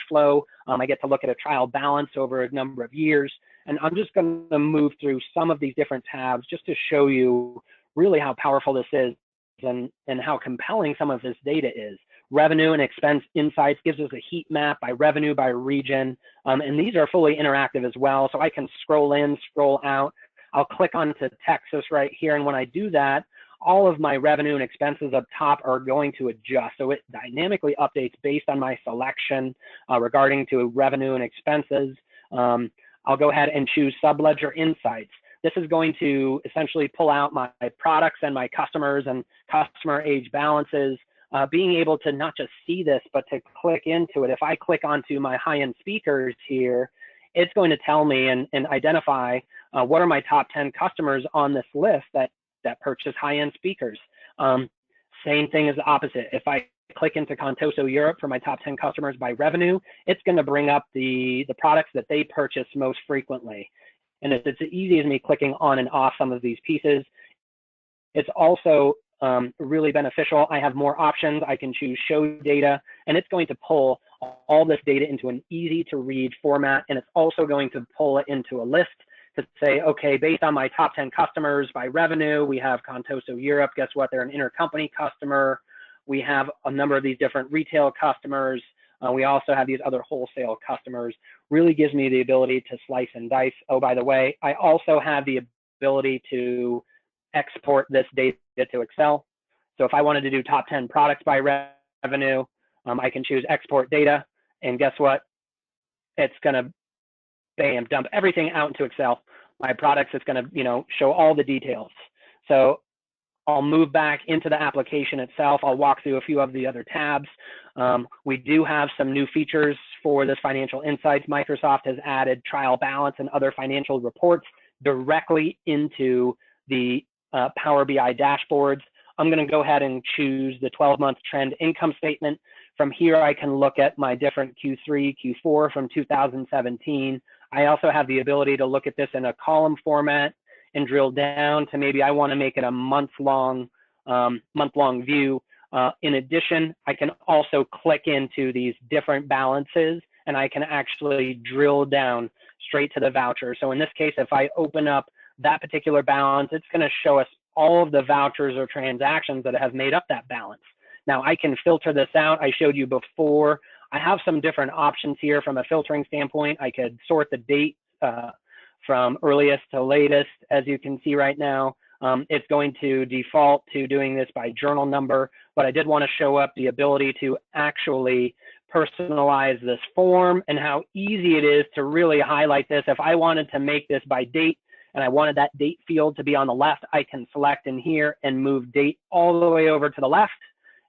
flow. I get to look at a trial balance over a number of years. And I'm just going to move through some of these different tabs just to show you really how powerful this is and how compelling some of this data is. Revenue and expense insights gives us a heat map by revenue, by region. And these are fully interactive as well. So I can scroll in, scroll out. I'll click onto Texas right here. And when I do that, all of my revenue and expenses up top are going to adjust. So it dynamically updates based on my selection regarding to revenue and expenses. I'll go ahead and choose Subledger Insights. This is going to essentially pull out my products and my customers and customer age balances. Being able to not just see this, but to click into it. If I click onto my high-end speakers here, it's going to tell me and identify what are my top 10 customers on this list that purchase high-end speakers. Same thing as the opposite. If I click into Contoso Europe for my top 10 customers by revenue, it's going to bring up the products that they purchase most frequently. And it's as easy as me clicking on and off some of these pieces. It's also really beneficial. I have more options. I can choose show data, and it's going to pull all this data into an easy to read format. And it's also going to pull it into a list to say, okay, based on my top 10 customers by revenue, we have Contoso Europe. Guess what? They're an intercompany customer. We have a number of these different retail customers. We also have these other wholesale customers. Really gives me the ability to slice and dice. Oh, by the way, I also have the ability to export this data to Excel. So if I wanted to do top 10 products by revenue, I can choose export data, and guess what? It's gonna, bam, dump everything out into Excel. My products, it's gonna, show all the details. So I'll move back into the application itself. I'll walk through a few of the other tabs. We do have some new features for this financial insights. Microsoft has added trial balance and other financial reports directly into the Power BI dashboards. I'm going to go ahead and choose the 12-month trend income statement. From here, I can look at my different Q3, Q4 from 2017. I also have the ability to look at this in a column format and drill down to maybe I want to make it a month-long view. In addition, I can also click into these different balances, and I can actually drill down straight to the voucher. So in this case, if I open up that particular balance, it's going to show us all of the vouchers or transactions that have made up that balance. Now I can filter this out. I showed you before. I have some different options here from a filtering standpoint. I could sort the date from earliest to latest. As you can see right now, it's going to default to doing this by journal number, but I did want to show up the ability to actually personalize this form and how easy it is to really highlight this. If I wanted to make this by date and I wanted that date field to be on the left, I can select in here and move date all the way over to the left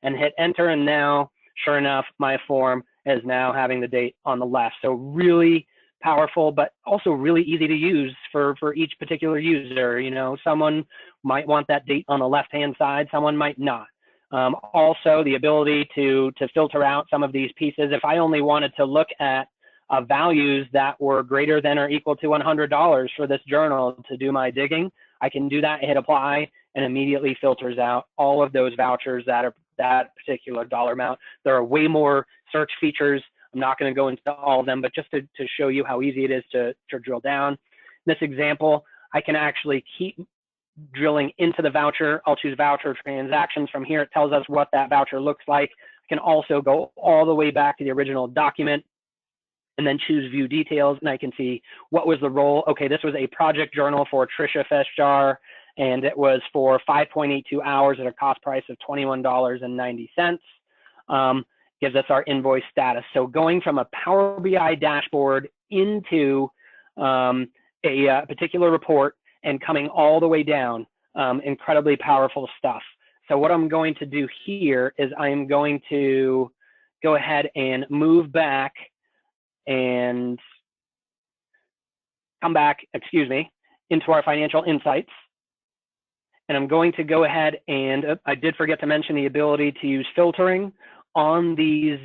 and hit enter. And now, sure enough, my form is now having the date on the left. So really powerful, but also really easy to use for each particular user. Someone might want that date on the left-hand side, someone might not. Also, the ability to filter out some of these pieces. If I only wanted to look at values that were greater than or equal to $100 for this journal to do my digging, I can do that, hit apply, and immediately filters out all of those vouchers that are that particular dollar amount. There are way more search features. I'm not going to go into all of them, but just to show you how easy it is to drill down. In this example, I can actually keep drilling into the voucher. I'll choose voucher transactions. From here, it tells us what that voucher looks like. I can also go all the way back to the original document and then choose view details, and I can see what was the role. Okay, this was a project journal for Trisha Feshjar, and it was for 5.82 hours at a cost price of $21.90. Gives us our invoice status. So going from a Power BI dashboard into a particular report and coming all the way down, incredibly powerful stuff. So what I'm going to do here is I'm going to go ahead and move back and come back, into our financial insights. And I'm going to go ahead and I did forget to mention the ability to use filtering on these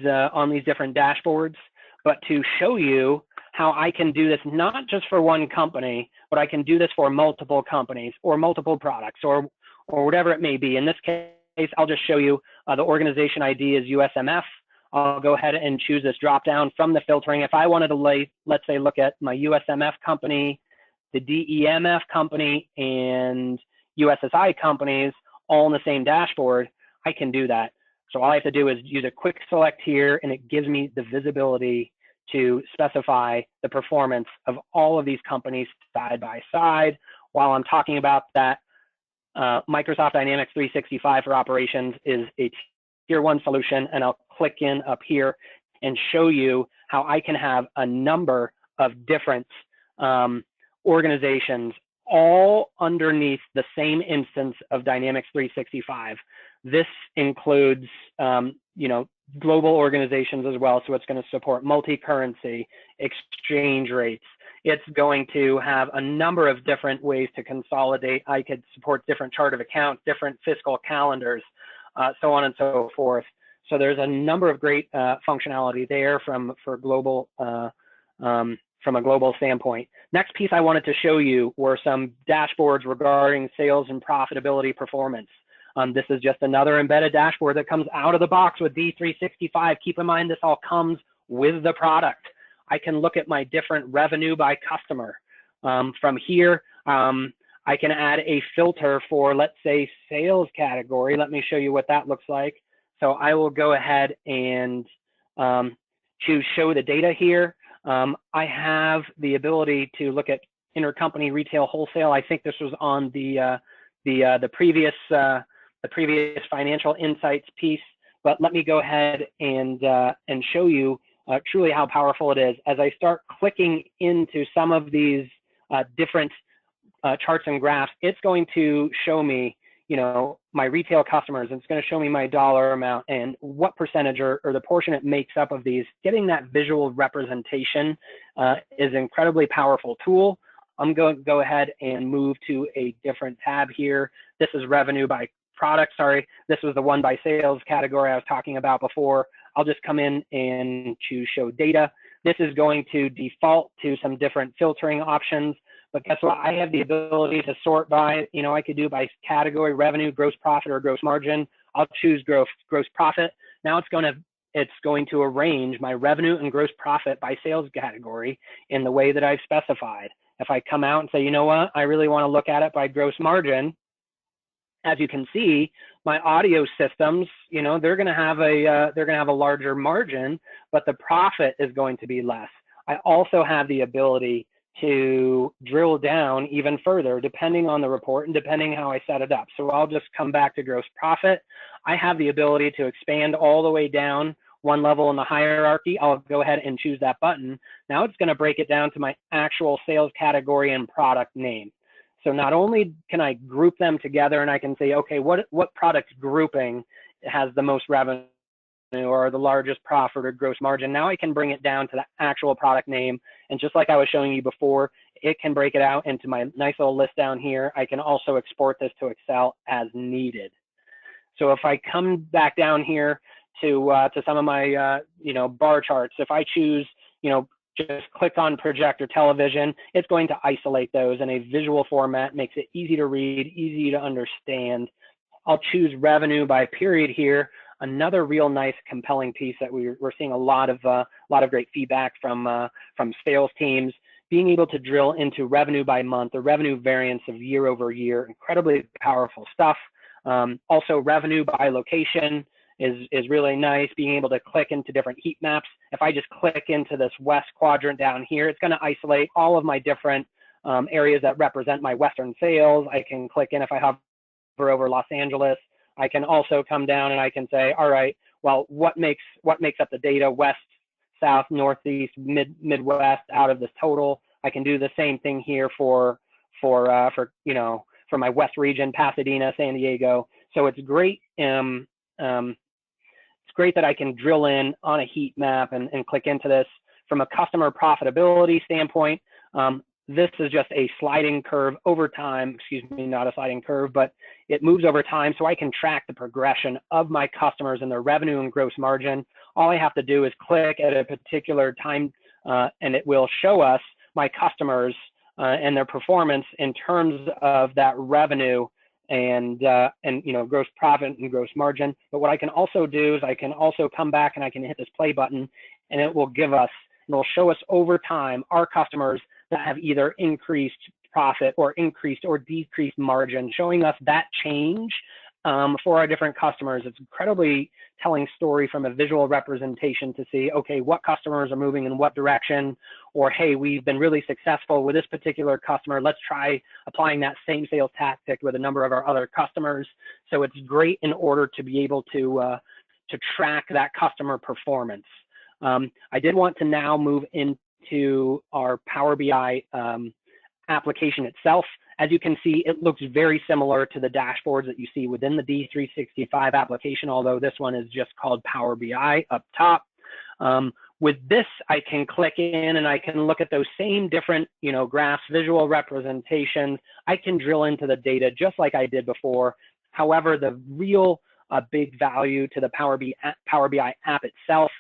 different dashboards, but to show you how I can do this not just for one company, but I can do this for multiple companies or multiple products or whatever it may be. In this case, I'll just show you the organization ID is USMF. I'll go ahead and choose this drop down from the filtering. If I wanted to let's say, look at my USMF company, the DEMF company, and USSI companies all in the same dashboard, I can do that. So all I have to do is use a quick select here, and it gives me the visibility to specify the performance of all of these companies side by side. While I'm talking about that, Microsoft Dynamics 365 for Operations is a tier 1 solution, and I'll click in up here and show you how I can have a number of different organizations all underneath the same instance of Dynamics 365. This includes, global organizations as well. So it's going to support multi-currency, exchange rates. It's going to have a number of different ways to consolidate. I could support different chart of accounts, different fiscal calendars, so on and so forth. So there's a number of great functionality there from a global standpoint. Next piece I wanted to show you were some dashboards regarding sales and profitability performance. This is just another embedded dashboard that comes out of the box with D365. Keep in mind, this all comes with the product. I can look at my different revenue by customer. From here, I can add a filter for, let's say, sales category. Let me show you what that looks like. So I will go ahead and choose show the data here. I have the ability to look at intercompany retail wholesale. I think this was on the previous financial insights piece, but let me go ahead and show you truly how powerful it is. As I start clicking into some of these different charts and graphs, it's going to show me, my retail customers. It's going to show me my dollar amount and what percentage or the portion it makes up of these. Getting that visual representation is an incredibly powerful tool. I'm going to go ahead and move to a different tab here. This is revenue by product. Sorry, this was the one by sales category I was talking about before. I'll just come in and choose show data. This is going to default to some different filtering options, but guess what? I have the ability to sort by, I could do by category, revenue, gross profit, or gross margin. I'll choose gross profit. Now it's going to arrange my revenue and gross profit by sales category in the way that I've specified. If I come out and say, you know what, I really want to look at it by gross margin, as you can see, my audio systems, they're going to have a larger margin, but the profit is going to be less. I also have the ability to drill down even further, depending on the report and depending how I set it up. So I'll just come back to gross profit. I have the ability to expand all the way down one level in the hierarchy. I'll go ahead and choose that button. Now it's going to break it down to my actual sales category and product name. So not only can I group them together and I can say, okay, what product grouping has the most revenue or the largest profit or gross margin? Now I can bring it down to the actual product name. And just like I was showing you before, it can break it out into my nice little list down here. I can also export this to Excel as needed. So if I come back down here to some of my bar charts, if I choose, just click on project or television, it's going to isolate those in a visual format, makes it easy to read, easy to understand. I'll choose revenue by period here. Another real nice compelling piece that we're seeing a lot of great feedback from sales teams, being able to drill into revenue by month, the revenue variance of year over year, incredibly powerful stuff. Also revenue by location is really nice, being able to click into different heat maps. If I just click into this west quadrant down here, it's going to isolate all of my different areas that represent my Western sales. I can click in if I hover over Los Angeles. I can also come down and I can say, all right, well, what makes up the data, west, south, northeast, midwest out of this total? I can do the same thing here for my west region, Pasadena, San Diego. So it's great. It's great that I can drill in on a heat map and click into this. From a customer profitability standpoint, this is just a sliding curve over time, not a sliding curve, but it moves over time, so I can track the progression of my customers and their revenue and gross margin. All I have to do is click at a particular time and it will show us my customers and their performance in terms of that revenue and gross profit and gross margin. But what I can also do is I can also come back and I can hit this play button, and it will give us, and it'll show us over time our customers that have either increased profit or increased or decreased margin, showing us that change for our different customers. It's incredibly telling story from a visual representation to see, okay, what customers are moving in what direction, or hey, we've been really successful with this particular customer. Let's try applying that same sales tactic with a number of our other customers. So it's great in order to be able to track that customer performance. I did want to now move into our Power BI application itself. As you can see, it looks very similar to the dashboards that you see within the D365 application, although this one is just called Power BI up top. With this, I can click in and I can look at those same different, graphs, visual representations. I can drill into the data just like I did before. However, the real big value to the Power BI app itself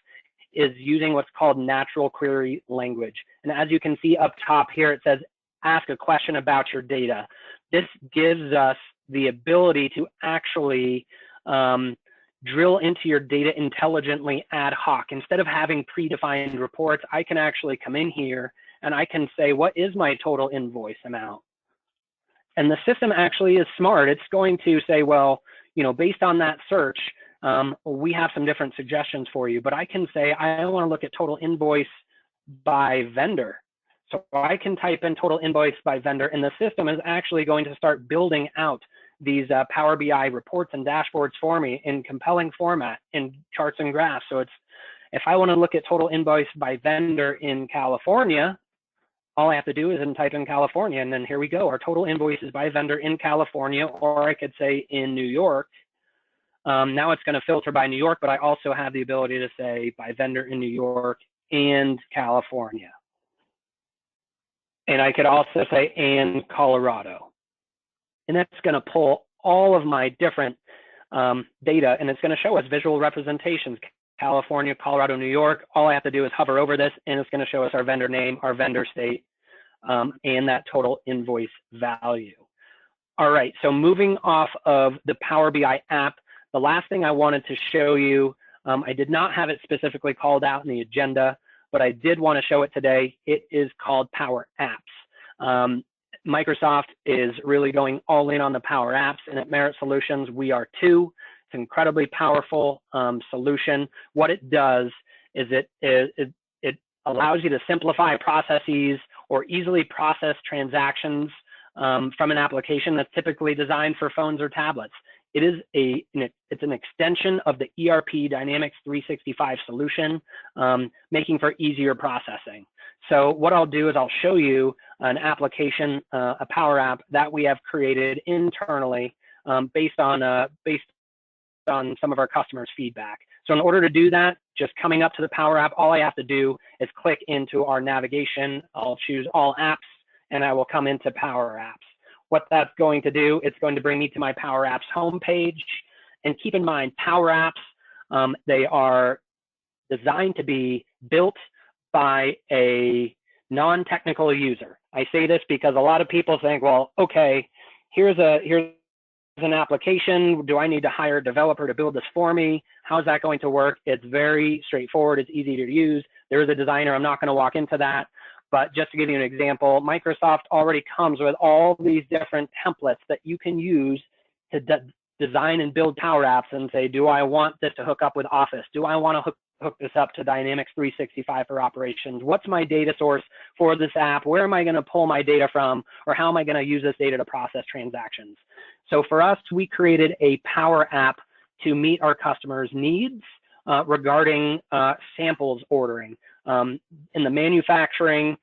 is using what's called natural query language. And as you can see up top here, it says, ask a question about your data. This gives us the ability to actually drill into your data intelligently ad hoc. Instead of having predefined reports, I can actually come in here and I can say, what is my total invoice amount? And the system actually is smart. It's going to say, well, based on that search, we have some different suggestions for you, but I can say, I want to look at total invoice by vendor. So I can type in total invoice by vendor, and the system is actually going to start building out these Power BI reports and dashboards for me in compelling format in charts and graphs. So if I want to look at total invoice by vendor in California, all I have to do is type in California, and then here we go. Our total invoices by vendor in California, or I could say in New York. Now it's going to filter by New York, but I also have the ability to say by vendor in New York and California. And I could also say, and Colorado. And that's going to pull all of my different data, and it's going to show us visual representations, California, Colorado, New York. All I have to do is hover over this, and it's going to show us our vendor name, our vendor state, and that total invoice value. All right, so moving off of the Power BI app, the last thing I wanted to show you, I did not have it specifically called out in the agenda, but I did want to show it today. It is called Power Apps. Microsoft is really going all in on the Power Apps, and at Merit Solutions, we are too. It's an incredibly powerful solution. What it does is it allows you to simplify processes or easily process transactions from an application that's typically designed for phones or tablets. It's an extension of the ERP Dynamics 365 solution, making for easier processing. So what I'll do is I'll show you an application, a Power App that we have created internally based on some of our customers' feedback. So in order to do that, just coming up to the Power App, all I have to do is click into our navigation. I'll choose All Apps, and I will come into Power Apps. What that's going to do, it's going to bring me to my Power Apps homepage. And keep in mind, Power Apps, they are designed to be built by a non-technical user. I say this because a lot of people think, well, okay, here's an application. Do I need to hire a developer to build this for me? How's that going to work? It's very straightforward. It's easy to use. There is a designer. I'm not going to walk into that. But just to give you an example, Microsoft already comes with all these different templates that you can use to design and build Power Apps and say, do I want this to hook up with Office? Do I want to hook this up to Dynamics 365 for operations? What's my data source for this app? Where am I going to pull my data from? Or how am I going to use this data to process transactions? So for us, we created a Power App to meet our customers' needs regarding samples ordering. In the manufacturing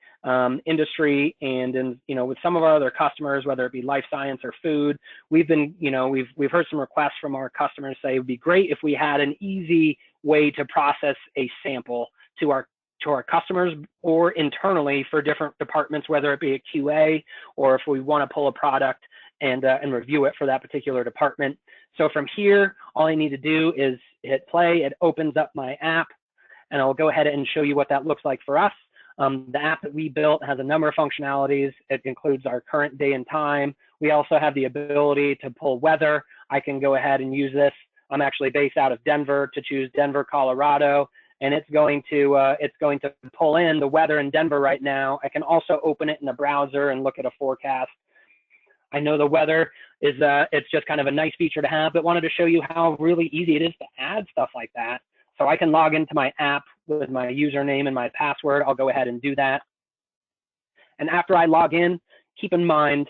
industry and with some of our other customers, whether it be life science or food, we've heard some requests from our customers say it would be great if we had an easy way to process a sample to our customers or internally for different departments, whether it be a QA or if we want to pull a product and review it for that particular department. So from here, all I need to do is hit play. It opens up my app, and I'll go ahead and show you what that looks like for us. The app that we built has a number of functionalities. It includes our current day and time. We also have the ability to pull weather. I can go ahead and use this. I'm actually based out of Denver, to choose Denver, Colorado, and it's going to pull in the weather in Denver right now. I can also open it in the browser and look at a forecast. I know the weather is it's just kind of a nice feature to have, but wanted to show you how really easy it is to add stuff like that. So I can log into my app with my username and my password. I'll go ahead and do that. And after I log in, keep in mind,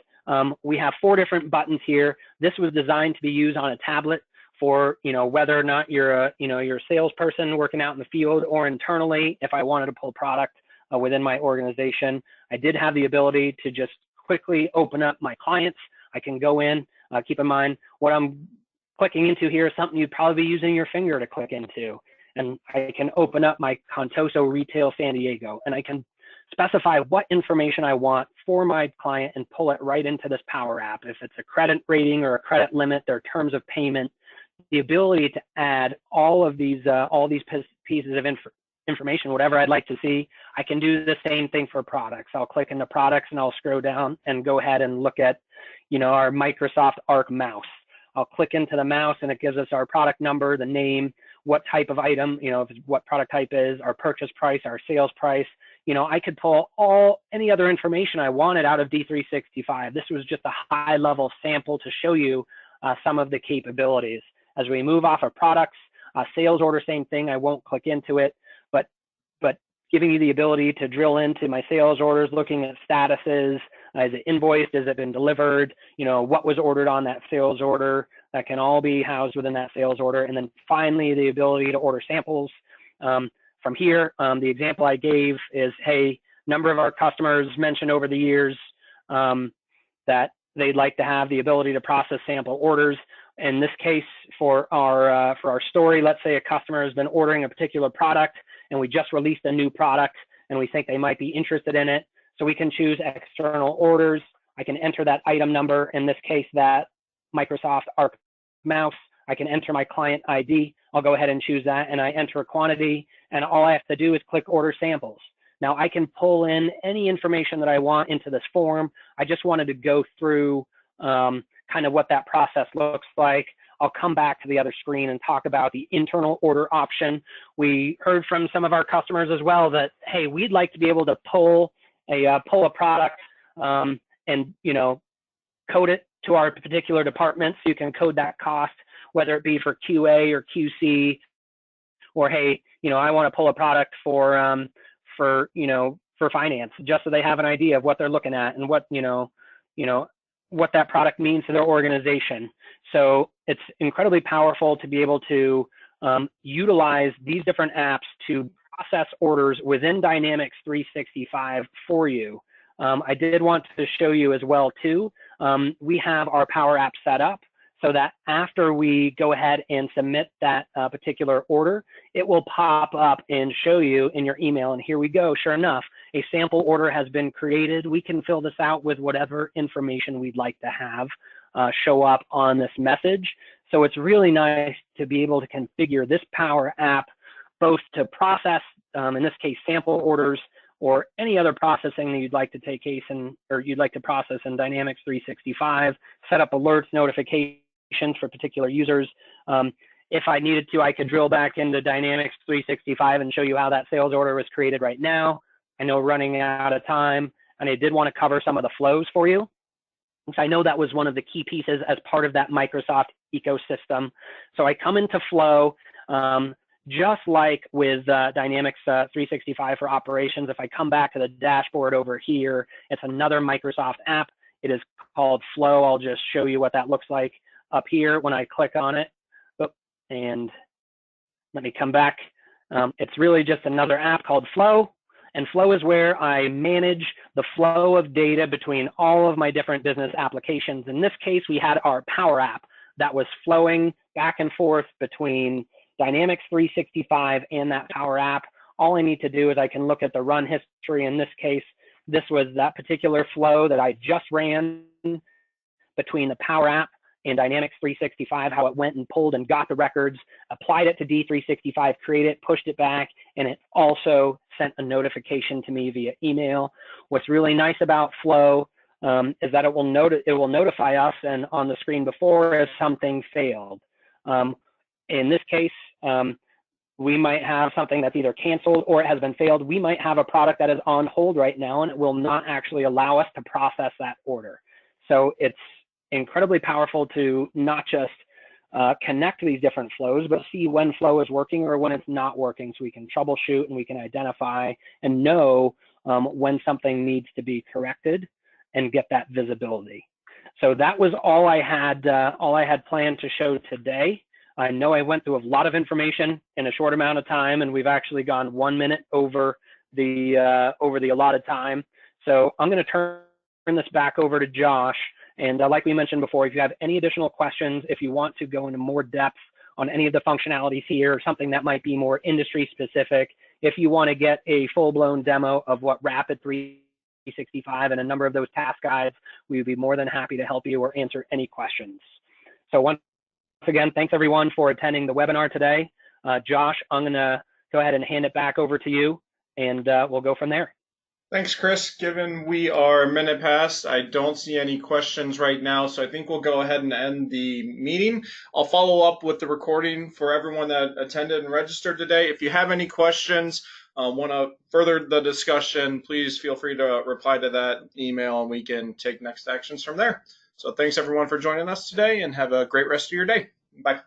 we have 4 different buttons here. This was designed to be used on a tablet for, whether or not you're a salesperson working out in the field, or internally, if I wanted to pull product within my organization. I did have the ability to just quickly open up my clients. I can go in, keep in mind, what I'm clicking into here is something you'd probably be using your finger to click into. And I can open up my Contoso Retail San Diego, and I can specify what information I want for my client and pull it right into this Power App. If it's a credit rating or a credit limit, their terms of payment, the ability to add all these pieces of information, whatever I'd like to see. I can do the same thing for products. I'll click into products and I'll scroll down and go ahead and look at, our Microsoft Arc mouse. I'll click into the mouse and it gives us our product number, the name, what type of item, what product type is, our purchase price, our sales price. I could pull any other information I wanted out of D365. This was just a high level sample to show you some of the capabilities. As we move off of products, sales order, same thing. I won't click into it, but giving you the ability to drill into my sales orders, looking at statuses. Is it invoiced? Has it been delivered? What was ordered on that sales order? That can all be housed within that sales order. And then finally, the ability to order samples. From here, the example I gave is, hey, number of our customers mentioned over the years that they'd like to have the ability to process sample orders. In this case, for our story, let's say a customer has been ordering a particular product and we just released a new product and we think they might be interested in it. So we can choose external orders. I can enter that item number, in this case, that Microsoft Arc mouse. I can enter my client ID. I'll go ahead and choose that, and I enter a quantity, and all I have to do is click order samples. Now I can pull in any information that I want into this form. I just wanted to go through kind of what that process looks like. I'll come back to the other screen and talk about the internal order option. We heard from some of our customers as well that, hey, we'd like to be able to pull a product and code it to our particular department. So you can code that cost, whether it be for QA or QC, or hey, I want to pull a product for finance, just so they have an idea of what they're looking at and what what that product means to their organization. So it's incredibly powerful to be able to utilize these different apps to process orders within Dynamics 365 for you. I did want to show you as well too, we have our Power App set up so that after we go ahead and submit that particular order, it will pop up and show you in your email. And here we go, sure enough, a sample order has been created. We can fill this out with whatever information we'd like to have show up on this message. So it's really nice to be able to configure this Power App both to process, in this case, sample orders, or any other processing that you'd like to take case in, or you'd like to process in Dynamics 365, set up alerts, notifications for particular users. If I needed to, I could drill back into Dynamics 365 and show you how that sales order was created right now. I know running out of time, and I did want to cover some of the flows for you. So I know that was one of the key pieces as part of that Microsoft ecosystem. So I come into Flow, just like with Dynamics 365 for operations. If I come back to the dashboard over here, it's another Microsoft app. It is called Flow. I'll just show you what that looks like up here when I click on it. Oh, and let me come back. It's really just another app called Flow. And Flow is where I manage the flow of data between all of my different business applications. In this case, we had our Power App that was flowing back and forth between Dynamics 365 and that Power App. All I need to do is I can look at the run history. In this case, this was that particular flow that I just ran between the Power App and Dynamics 365, how it went and pulled and got the records, applied it to D365, created it, pushed it back, and it also sent a notification to me via email. What's really nice about Flow is that it will notify us and on the screen before if something failed. In this case, we might have something that's either canceled or it has been failed. We might have a product that is on hold right now and it will not actually allow us to process that order. So it's incredibly powerful to not just connect these different flows, but see when flow is working or when it's not working, so we can troubleshoot and we can identify and know when something needs to be corrected and get that visibility. So that was all I had planned to show today. I know I went through a lot of information in a short amount of time, and we've actually gone 1 minute over the allotted time. So I'm going to turn this back over to Josh. And like we mentioned before, if you have any additional questions, if you want to go into more depth on any of the functionalities here, or something that might be more industry specific, if you want to get a full-blown demo of what Rapid 365 and a number of those task guides, we would be more than happy to help you or answer any questions. So once again, thanks everyone for attending the webinar today. Josh, I'm going to go ahead and hand it back over to you, and we'll go from there. Thanks, Chris. Given we are a minute past, I don't see any questions right now, so I think we'll go ahead and end the meeting. I'll follow up with the recording for everyone that attended and registered today. If you have any questions, want to further the discussion, please feel free to reply to that email and we can take next actions from there. So thanks everyone for joining us today and have a great rest of your day. Bye.